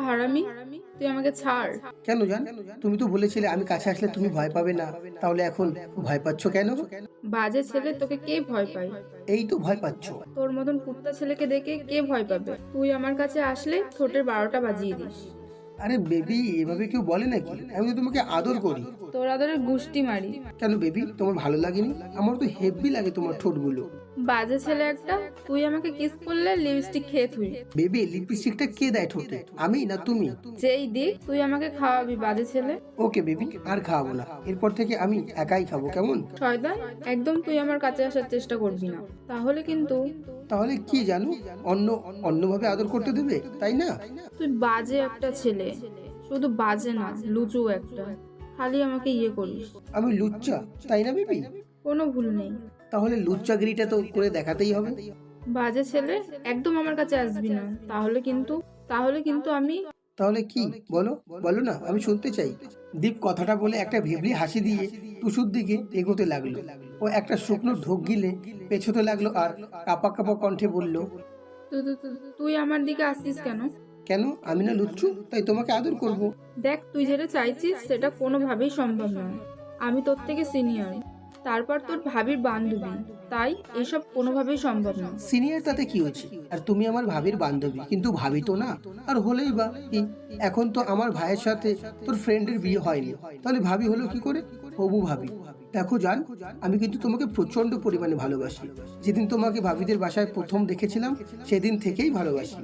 হারামি, তুই আমাকে ছাড়। কেন জান? তুমি তো বলেছিলে আমি কাছে আসলে তুমি ভয় পাবে না, তাহলে এখন ভয় পাচ্ছ কেন? বাজে ছেলে, তোকে কে ভয় পায়? এই তো ভয় পাচ্ছ। তোর মতন কুত্তা ছেলেকে দেখে কে ভয় পাবে? তুই আমার কাছে আসলে ঠোঁটের 12টা বাজিয়ে দিস। আরে বেবি, এভাবে কেউ বলে নাকি? আমি তো তোমাকে আদর করি। তোর আদরের গুষ্টি মারি। কেন বেবি, তোমার ভালো লাগেনি? আমার তো হেভি লাগে তোমার ঠোঁটগুলো। বাজে ছেলে একটা, তুই আমাকে কিস করলে লিপস্টিক খেয়ে তুই। বেবি, লিপস্টিকটা কে দেয় ঠোঁটে, আমি না তুমি? যেই দিক তুই আমাকে খাওয়াবি বাজে ছেলে। ওকে বেবি, আর খাওয়াবো না, এরপর থেকে আমি একাই খাবো, কেমন? শয়তান, একদম তুই আমার কাছে আসার চেষ্টা করবি না, তাহলে কিন্তু। তাহলে কি জানো, অন্য অন্যভাবে আদর করতে দেবে, তাই না? তুই বাজে একটা ছেলে, শুধু বাজে না, লুচু একটা, খালি আমাকে ইয়ে করিস। আমি লুচ্চা, তাই না বেবি? কোনো ভুল নেই। তাহলে লুচ্চাগিরিটা তো করে দেখাতেই হবে। বাজে ছেলে, একদম আমার কাছে আসবি না, তাহলে কিন্তু আমি। তাহলে কি? বলো, বলো না, আমি শুনতে চাই। দীপ কথাটা বলে একটা ভেবলি হাসি দিয়ে টুসুর দিকে এগোতে লাগলো। ও একটা শুকনো ঢোক গিলে পেছোতে লাগলো আর কাপা কাপা কণ্ঠে বলল, তুই আমার দিকে আসছিস কেন? কেন? আমি না লুচ্চু, তাই তোমাকে আদর করব। দেখ, তুই যেটা চাইছিস সেটা কোনোভাবেই সম্ভব নয়। আমি তোর থেকে সিনিয়র, তারপর তোর ভাবির বান্ধবী, তাই এসব কোনোভাবেই সম্ভব নয়। সিনিয়র তাতে কি হয়েছে? আর তুমি আমার ভাবির বান্ধবী, কিন্তু ভাবি তো না। আর হলেই বা কি, এখন তো আমার ভাইয়ের সাথে তোর ফ্রেন্ডের বিয়ে হয়নি, তাহলে ভাবি হলো কি করে? হবু ভাবি। দেখো জান, আমি কিন্তু তোমাকে প্রচন্ড পরিমাণে ভালোবাসি। যেদিন তোমাকে ভাবিদের বাসায় প্রথম দেখেছিলাম সেদিন থেকেই ভালোবাসি।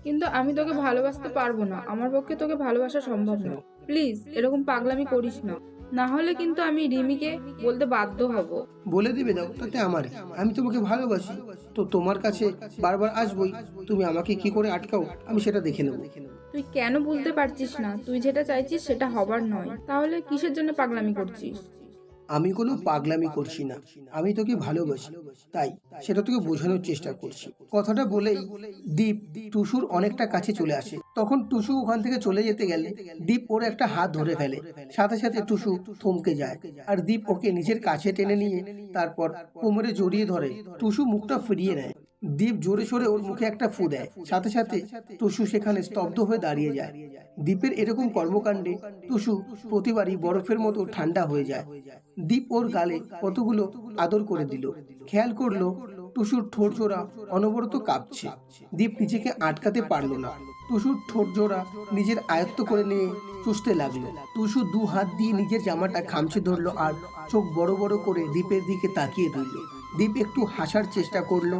কিন্তু আমি তোকে ভালোবাসতে পারবো না, আমার পক্ষে তোকে ভালোবাসা সম্ভব না। প্লিজ এরকম পাগলামি করিস না, না হলে কিন্তু আমি রিমিকে বলতে বাধ্য হব। বলে দিবে দাও, তাতে আমার কি? আমি তোমাকে ভালোবাসি, তো তোমার কাছে বারবার আসবই। তুমি আমাকে কি করে আটকাও, আমি সেটা দেখে নেবো। তুই কেন বুঝতে পারছিস না? তুই যেটা চাইছিস সেটা হবার নয়, তাহলে কিসের জন্য পাগলামি করছিস? আমি কোনো পাগলামি করছি না, আমি তোকে ভালোবাসি, তাই সেটা তোকে বোঝানোর চেষ্টা করছি। কথাটা বলেই দীপ টুসুর অনেকটা কাছে চলে আসে। তখন টুসু ওখান থেকে চলে যেতে গেলে দীপ ওর একটা হাত ধরে ফেলে। সাথে সাথে টুসু থমকে যায় আর দীপ ওকে নিজের কাছে টেনে নিয়ে তারপর কোমরে জড়িয়ে ধরে। টুসু মুখটা ফিরিয়ে নেয়। দীপ জোরে সোরে ওর মুখে একটা ফু দেয়। সাথে সাথে টুসু সেখানে স্তব্ধ হয়ে দাঁড়িয়ে যায়। দীপের এরকম কর্মকাণ্ডে টুসু প্রতিবারই বরফের মতো ঠান্ডা হয়ে যায়। দীপ ওর গালে কতগুলো আদর করে দিল। খেয়াল করলো টুসুর ঠোঁট জোড়া অনবরত কাঁপছে। দীপ নিজেকে আটকাতে পারলো না। টুসুর ঠোঁট জোড়া নিজের আয়ত্ত করে নিয়ে চুষতে লাগলো। টুসু দু হাত দিয়ে নিজের জামাটা খামচে ধরলো আর চোখ বড় বড় করে দীপের দিকে তাকিয়ে রইল। দীপ একটু হাসার চেষ্টা করলো।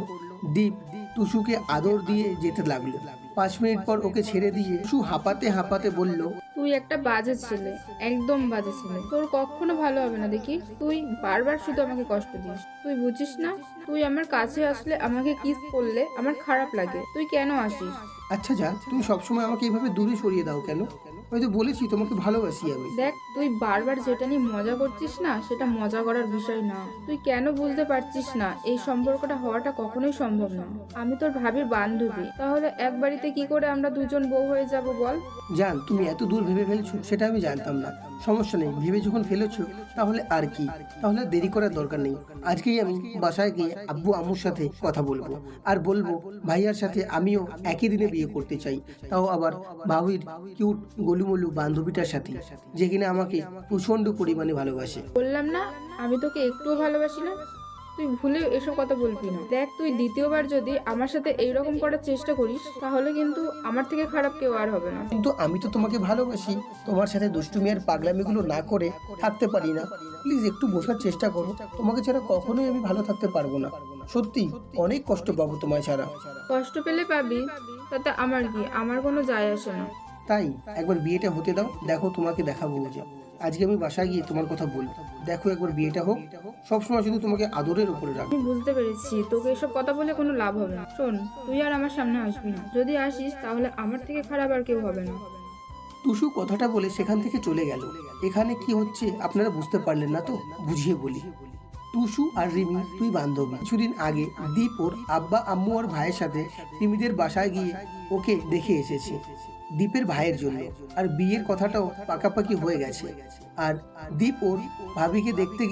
দীপ টুসুকে আদর দিয়ে যেতে লাগলো। 5 মিনিট পর ওকে ছেড়ে দিয়ে টুসু হাঁপাতে হাঁপাতে বলল, তুই একটা বাজে ছেলে, একদম বাজে ছেলে। তোর কখনো ভালো হবে না দেখি। তুই বারবার শুধু আমাকে কষ্ট দিস, তুই বুঝিস না? তুই আমার কাছে আসলে, আমাকে কিস করলে আমার খারাপ লাগে, তুই কেন আসিস? আচ্ছা যা, তুমি সবসময় আমাকে এইভাবে দূরে সরিয়ে দাও কেন? আমি তো বলেছি তোমাকে ভালোবাসি আমি। দেখ, তুই বারবার যেটা নিয়ে মজা করছিস না, সেটা মজা করার বিষয় না। তুই কেন বুঝতে পারছিস না এই সম্পর্কটা হওয়াটা কখনোই সম্ভব না? আমি তোর ভাবির বান্ধবী, তাহলে এক বাড়িতে কি করে আমরা দুজন বউ হয়ে যাব বল? জান, তুমি এত দূর ভেবে ফেলেছো সেটা আমি জানতাম না। সমস্যা নেই, ভেবে যখন ফেলেছো তাহলে আর কি, তাহলে দেরি করার দরকার নেই। আজকেই আমি বাসায় গিয়ে আব্বু আম্মুর সাথে কথা বলবো আর বলবো ভাইয়ার সাথে আমিও একই দিনে বিয়ে করতে চাই, তাও আবার ভাবির কিউট গোলুমলু বান্ধবীটার সাথে, যে কিনা আমাকে প্রচন্ড পরিমাণে ভালোবাসে। বললাম না আমি তোকে একটুও ভালোবাসি না। তুই ভুলে এসব কথা বলবি না। দেখ, তুই দ্বিতীয়বার যদি আমার সাথে এইরকম করার চেষ্টা করিস, তাহলে কিন্তু আমার থেকে খারাপ কেউ আর হবে না। কিন্তু আমি তো তোমাকে ভালোবাসি, তোমার সাথে দুষ্টুমি আর পাগলামিগুলো না করে থাকতে পারি না। প্লিজ একটু বোঝার চেষ্টা করো, তোমাকে ছাড়া কখনোই আমি ভালো থাকতে পারবো না। সত্যি অনেক কষ্ট পাবো তোমায় ছাড়া। কষ্ট পেলে পাবি, তাতে আমার কি, আমার কোনো যায় আসে না। তাই একবার বিয়েটা হতে দাও, দেখো তোমাকে দেখাবো যে আজকে আমি বাসায় গিয়ে তোমার কথা বলবো। দেখো একবার বিয়েটা হোক, সবসময় শুধু তোমাকে আদরের উপরে রাখবো। আমি বুঝতে পেরেছি, তোকে এসব কথা বলে কোনো লাভ হবে না। শোন, তুই আর আমার সামনে আসবি না। যদি আসিস তাহলে আমার থেকে খারাপ আর কেউ হবে না। টুসু কথাটা বলে সেখান থেকে চলে গেল। এখানে কি হচ্ছে আপনারা বুঝতে পারলেন না তো, বুঝিয়ে বলি। টুসু আর রিমি দুই বান্ধবী। কিছুদিন আগে দীপ ওর আব্বা আম্মু আর ভাইয়ের সাথে রিমিদের বাসায় গিয়ে ওকে দেখে এসেছে দীপের ভাইয়ের জন্য। আর বিয়ের কথাটাও পাকাপাকি হয়ে গেছে। আর দীপ ওর ভাবিকে দেখতে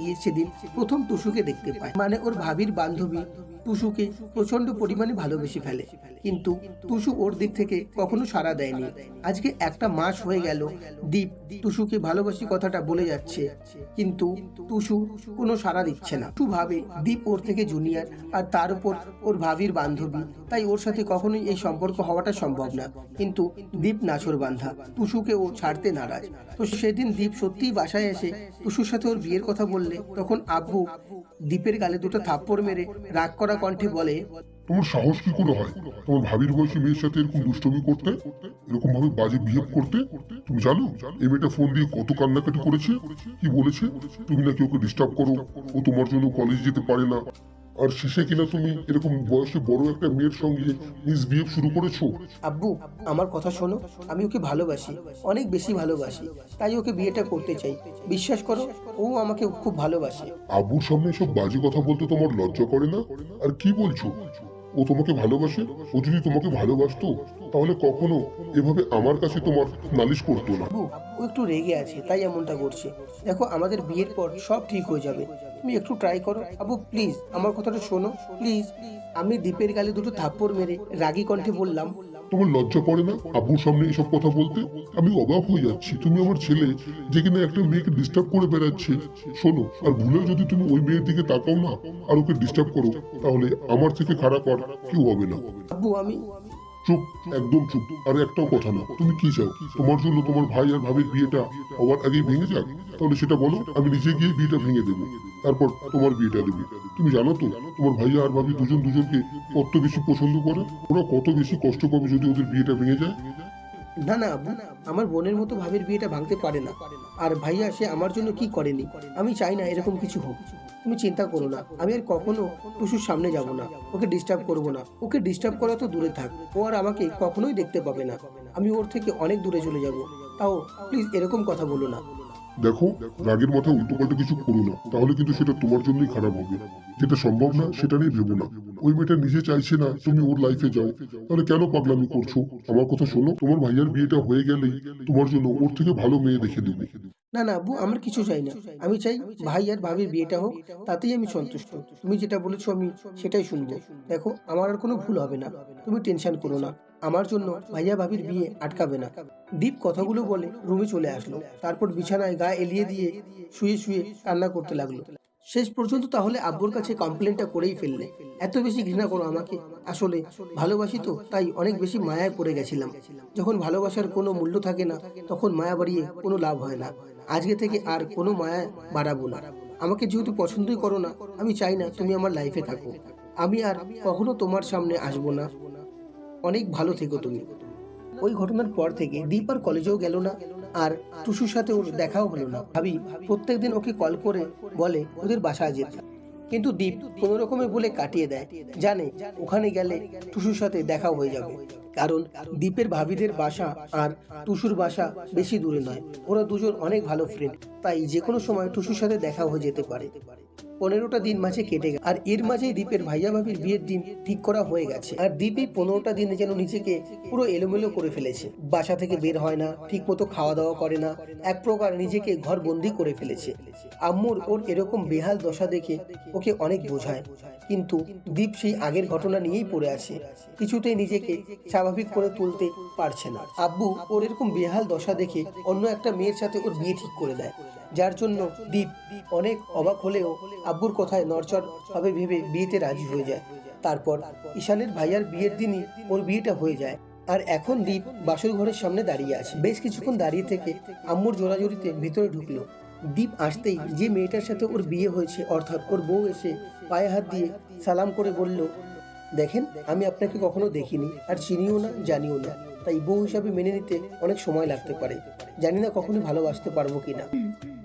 গিয়ে সেদিন প্রথম টুসুকে দেখতে পায়। মানে ওর ভাবির বান্ধবী টুসুকে প্রচন্ড পরিমাণে ভালোবেসে ফেলে, কিন্তু টুসু ওর দিক থেকে কখনো সাড়া দেয়নি। আজকে একটা মাস হয়ে গেল দীপ টুসুকে ভালোবাসি কথাটা বলে যাচ্ছে, কিন্তু টুসু কোনো সাড়া দিচ্ছে না। টু ভাবে দীপ ওর থেকে জুনিয়র, আর তার উপর ওর ভাবির বান্ধবী, তাই ওর সাথে কখনোই এই সম্পর্ক হওয়াটা সম্ভব না। কিন্তু দীপ নাছর বান্ধা, টুসুকে ও ছাড়তে নারাজ। তো সেদিন দীপ সত্যিই বাসায় এসে টুসুর সাথে ওর বিয়ের কথা বললে, তখন আব্বু দীপের গালে দুটো থাপ্পড় মেরে রাগ করা কণ্ঠে বলে, তোমার সাহস কি করে হয় তোমার ভাবির বয়সী মেয়ের সাথে এরকম দুষ্টমি করতে, এরকম ভাবে বাজে বিহেভ করতে? তুমি জানো এই মেয়েটা ফোন দিয়ে কত কান্নাকাটি করেছে? কি বলেছে? তুমি নাকি ওকে ডিস্টার্ব করো, ও তোমার জন্য কলেজ যেতে পারে না, আর শেষে কিনা তুমি এরকম বয়সে বড় একটা মেয়ের সঙ্গে মিসবিহেভ শুরু করেছো। আব্বু আমার কথা শোনো, আমি ওকে ভালোবাসি, অনেক বেশি ভালোবাসি, তাই ওকে বিয়েটা করতে চাই। বিশ্বাস করো, ও আমাকে খুব ভালোবাসে। আবুর সামনে সব বাজে কথা বলতে তোমার লজ্জা করে না? আর কি বলছো? ও তোমাকে ভালোবাসে? ও যদি তোমাকে ভালোবাসতো তাহলে কখনো এভাবে আমার কাছে তোমার নালিশ করতো না। আব্বু ও একটু রেগে আছে, তাই এমনটা করছে। দেখো আমাদের বিয়ের পর সব ঠিক হয়ে যাবে, তুমি একটু ট্রাই করো। আব্বু প্লিজ আমার কথাটা শোনো প্লিজ। আমি দীপের গালে দুটো থাপ্পড় মেরে রাগী কণ্ঠে বললাম, তোমার লজ্জা করে না আব্বুর সামনে এসব কথা বলতে? আমি অবাক হয়ে যাচ্ছি, তুমি আমার ছেলে যে কিনা একটা মেয়েকে ডিস্টার্ব করে বেড়াচ্ছে। শোনো, আর ভুলেও যদি তুমি ওই মেয়ের দিকে তাকাও না আর ওকে ডিস্টার্ব করো, তাহলে আমার থেকে খারাপ আর কেউ হবে না। আব্বু আমি চুপ, একদম চুপ, আর একটাও কথা না। তুমি কি চাও? তোমার জন্য তোমার ভাই আর ভাবির বিয়েটা হওয়ার আগেই ভেঙে যাক? তাহলে সেটা বলো, আমি নিজে গিয়ে বিয়েটা ভেঙে দেবো, তারপর তোমার বিয়েটা দেবো। তুমি জানো তো তোমার ভাইয়া আর ভাবি দুজন দুজনকে কত বেশি পছন্দ করে? ওরা কত বেশি কষ্ট পাবে যদি ওদের বিয়েটা ভেঙে যায়। না না আব্বু, আমার বোনের মতো ভাবির বিয়েটা ভাঙতে পারে না। আর ভাইয়া সে আমার জন্য কি করেনি, আমি চাই না এরকম কিছু হোক। তুমি চিন্তা করো না, আমি আর কখনো টুসুর সামনে যাব না, ওকে ডিস্টার্ব করব না। ওকে ডিস্টার্ব করা তো দূরে থাক, ও আর আমাকে কখনোই দেখতে পাবে না। আমি ওর থেকে অনেক দূরে চলে যাব। তাও প্লিজ এরকম কথা বলো না। দেখো, রাগের মাথায় উল্টোপাল্টা কিছু করো না, তাহলে কিন্তু সেটা তোমার জন্যই খারাপ হবে। যেটা সম্ভব না সেটা নিয়ে ভেবো না। ওই মেয়েটা নিজে চাইছে না তুমি ওর লাইফে যাও, তাহলে কেন পাগলামি করছো? আমার কথা শোনো, তোমার ভাইয়ার বিয়েটা হয়ে গেলেই তোমার জন্য ওর থেকে ভালো মেয়ে দেখে দেবো। না না আব্বু, আমার কিছু চাই না। আমি চাই ভাই আর ভাবির বিয়েটা হোক, তাতেই আমি সন্তুষ্ট। তুমি যেটা বলেছো আমি সেটাই শুনবো। দেখো আমার আর কোনো ভুল হবে না, তুমি টেনশন করো না। আমার জন্য ভাইয়া ভাবির বিয়ে আটকাবে না। দীপ কথাগুলো বলে রুমে চলে আসলো, তারপর বিছানায় গা এলিয়ে দিয়ে শুয়ে শুয়ে কান্না করতে লাগলো। শেষ পর্যন্ত তাহলে আব্বুর কাছে কমপ্লেনটা করেই ফেললে। এত বেশি ঘৃণা করো আমাকে? আসলে ভালোবাসি তো, তাই অনেক বেশি মায়ায় পড়ে গেছিলাম। যখন ভালোবাসার কোনো মূল্য থাকে না, তখন মায়া বাড়িয়ে কোনো লাভ হয় না। আজকে থেকে আর কোনো মায়া বাড়াবো না। আমাকে যেহেতু পছন্দই করো না, আমি চাই না তুমি আমার লাইফে থাকো। আমি আর কখনো তোমার সামনে আসবো না। অনেক ভালো থেকো তুমি। ওই ঘটনার পর থেকে দীপ আর কলেজেও গেল না, আর টুসুর সাথে ওর দেখাও হলো না। ভাবি প্রত্যেকদিন ওকে কল করে বলে ওদের বাসায় যেতে, কিন্তু দীপ কোনো রকমে বলে কাটিয়ে দেয়। জানে ওখানে গেলে টুসুর সাথে দেখাও হয়ে যাবে, কারণ দীপের ভাবিদের বাসা আর টুসুর বাসা বেশি দূরে নয়। ওরা দুজন অনেক ভালো ফ্রেন্ড, তাই যে কোনো সময় টুসুর সাথে দেখা হয়ে যেতে পারে। 15টা দিন মাঝে কেটে গেছে, আর এর মাঝেই দীপের ভাইয়া ভাবির বিয়ের দিন ঠিক করা হয়ে গেছে। আর দীপ এই 15টা দিনে যেন নিজেকে পুরো এলোমেলো করে ফেলেছে। বাসা থেকে বের হয় না, ঠিক মতো খাওয়া দাওয়া করে না, এক প্রকার নিজেকে ঘর বন্দি করে ফেলেছে। আম্মুর ওর এরকম বেহাল দশা দেখে ওকে অনেক বোঝায়, কিন্তু দীপ সেই আগের ঘটনা নিয়েই পড়ে আছে, কিছুতেই নিজেকে স্বাভাবিক করে তুলতে পারছে না। আব্বু ওর এরকম বেহাল দশা দেখে অন্য একটা মেয়ের সাথে ওর বিয়ে ঠিক করে দেয়, যার জন্য দীপ অনেক অবাক হলেও আব্বুর কথায় নড়চড় ভাবে ভেবে বিয়েতে রাজি হয়ে যায়। তারপর ঈশানের ভাইয়ার বিয়ের দিনই ওর বিয়েটা হয়ে যায়। আর এখন দীপ বাসর ঘরের সামনে দাঁড়িয়ে আছে। বেশ কিছুক্ষণ দাঁড়িয়ে থেকে আম্মুর জোরাজোরিতে ভিতরে ঢুকলো। দীপ আসতেই যে মেয়েটার সাথে ওর বিয়ে হয়েছে, অর্থাৎ ওর বউ, এসে পায়ে হাত দিয়ে সালাম করে বলল, দেখেন আমি আপনাকে কখনো দেখিনি, আর চিনিও না জানিও না, তাই বউ হিসাবে মেনে নিতে অনেক সময় লাগতে পারে। জানি না কখনো ভালোবাসতে পারবো কিনা।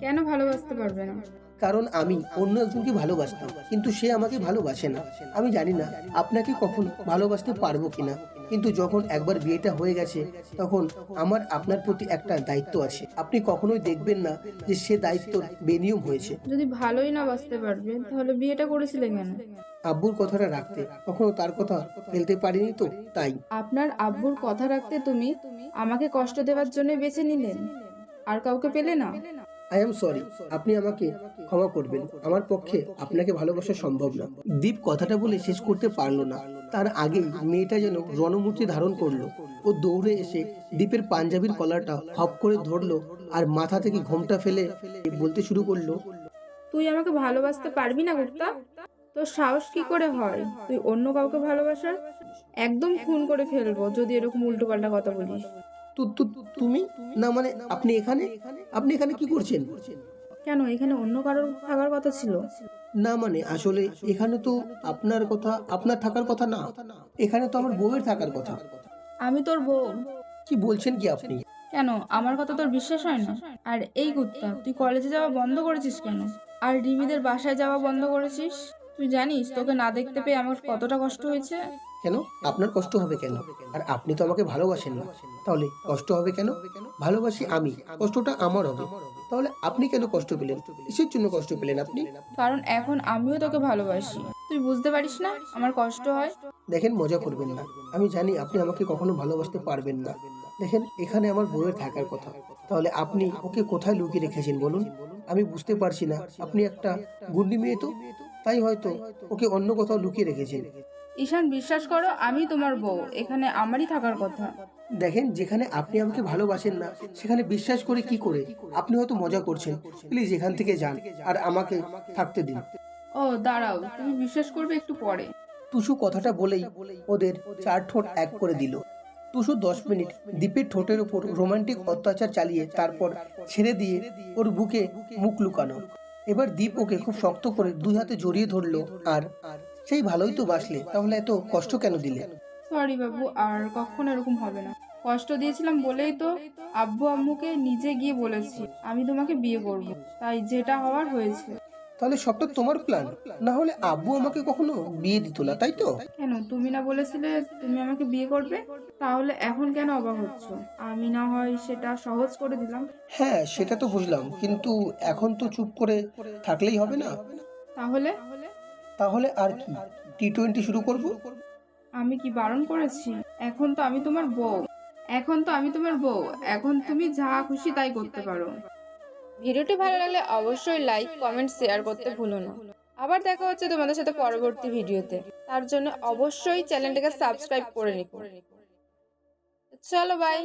কেন ভালোবাসতে পারবে না? কারণ আমি অন্য একজনকে ভালোবাসতাম, কিন্তু সে আমাকে ভালোবাসে না। আমি জানি না আপনাকে কখন ভালোবাসতে পারবো কিনা, কিন্তু যখন একবার বিয়েটা হয়ে গেছে, তখন আমার আপনার প্রতি একটা দায়িত্ব আছে। আপনি কখনোই দেখবেন না যে সে দায়িত্ব বেনিয়ম হয়েছে। যদি ভালোই না বাসতে পারবে তাহলে বিয়েটা করেছিলে কেন? আব্বুর কথাটা রাখতে কখনো তার কথা ফেলতে পারিনি তো, তাই। আপনার আব্বুর কথা রাখতে তুমি আমাকে কষ্ট দেওয়ার জন্য বেছে নিলেন, আর কাউকে পেলে না? আই এম সরি, আপনি আমাকে ক্ষমা করবেন, আমার পক্ষে আপনাকে ভালোবাসা সম্ভব না। দীপ কথাটা বলে শেষ করতে পারলো না, তার আগেই মেয়েটা যেন রণমূর্তি ধারণ করলো। ও দৌড়ে এসে দীপের পাঞ্জাবির কলারটা হপ করে ধরলো আর মাথা থেকে ঘোমটা ফেলে বলতে শুরু করলো, তুই আমাকে ভালোবাসতে পারবি না গুপ্তা? তোর সাহস কি করে হয় তুই অন্য কাউকে ভালোবাসার? একদম খুন করে ফেলবো যদি এরকম উল্টোপাল্টা কথা বলিস। তুমি না মানে আপনি এখানে কি করছেন? কেন, এখানে অন্য কারোর থাকার কথা ছিল? না মানে আসলে এখানে তো আপনার থাকার কথা না, এখানে তো আমার বউয়ের থাকার কথা। আমি তোর বউ? কি বলছেন কি আপনি? কেন, আমার কথা তোর বিশ্বাস হয় না? আর এই কুত্তা, তুই কলেজে যাওয়া বন্ধ করেছিস কেন? আর রিমিদের বাসায় যাওয়া বন্ধ করেছিস? তুই জানিস তোকে না দেখতে পেয়ে আমার কতটা কষ্ট হয়েছে? কেন আপনার কষ্ট হবে কেন? আর আপনি তো আমাকে ভালোবাসেন না, তাহলে কষ্ট হবে কেন? ভালোবাসি আমি, কষ্টটা আমার হবে। তাহলে আপনি কেন কষ্ট পেলেন? কিসের জন্য কষ্ট পেলেন আপনি? কারণ এখন আমিও তোকে ভালোবাসি। তুই বুঝতে পারিস না আমার কষ্ট হয়? দেখেন, মজা করবেন না, আমি জানি আপনি আমাকে কখনো ভালোবাসতে পারবেন না। দেখেন, এখানে আমার বউয়ের থাকার কথা, তাহলে আপনি ওকে কোথায় লুকিয়ে রেখেছেন বলুন? আমি বুঝতে পারছি না, আপনি একটা গুন্ডি মেয়ে তো, তাই হয়তো ওকে অন্য কোথাও লুকিয়ে রেখেছেন। ঈশান, বিশ্বাস করো আমি তোমার বউ, এখানে আমারই থাকার কথা। দেখেন, যেখানে আপনি আমাকে ভালোবাসেন না সেখানে বিশ্বাস করে কি করে? আপনি হয়তো মজা করছেন, প্লিজ এখান থেকে যান আর আমাকে থাকতে দিন। ও দাঁড়াও, তুমি বিশ্বাস করবে একটু পরে। টুসু কথাটা বলেই ওদের চার ঠোঁট এক করে দিল। টুসু 10 মিনিট দীপের ঠোঁটের উপর রোমান্টিক অত্যাচার চালিয়ে তারপর ছেড়ে দিয়ে ওর বুকে মুখ লুকানো। এবার দীপ ওকে খুব শক্ত করে 2 হাতে জড়িয়ে ধরলো আর সেই ভালোই তো বাসলে, তাহলে এত কষ্ট কেন দিলে? সরি বাবু, আর কখনো এরকম হবে না। কষ্ট দিয়েছিলাম বলেই তো আব্বু আম্মুকে নিজে গিয়ে বলেছি আমি তোমাকে বিয়ে করব, তাই যেটা হওয়ার হয়েছে। তাহলে সবটা তোমার প্ল্যান, না হলে আব্বু আমাকে কখনো বিয়ে দিত না, তাই তো? কেন, তুমি না বলেছিলে তুমি আমাকে বিয়ে করবে? তাহলে এখন কেন অবাক হচ্ছ? আমি না হয় সেটা সহজ করে দিলাম। হ্যাঁ, সেটা তো বুঝলাম, কিন্তু এখন তো চুপ করে থাকলেই হবে না। তাহলে? তাহলে আর কি, T20 শুরু করব? আমি কি বারণ করেছি? এখন তো আমি তোমার বউ, এখন তুমি যা খুশি তাই করতে পারো। ভিডিওটি ভালো লাগলে অবশ্যই লাইক কমেন্ট শেয়ার করতে ভুলো না। আবার দেখা হচ্ছে তোমাদের সাথে পরবর্তী ভিডিওতে। তার জন্য অবশ্যই চ্যানেলটাকে সাবস্ক্রাইব করে নিও। চলো বাই।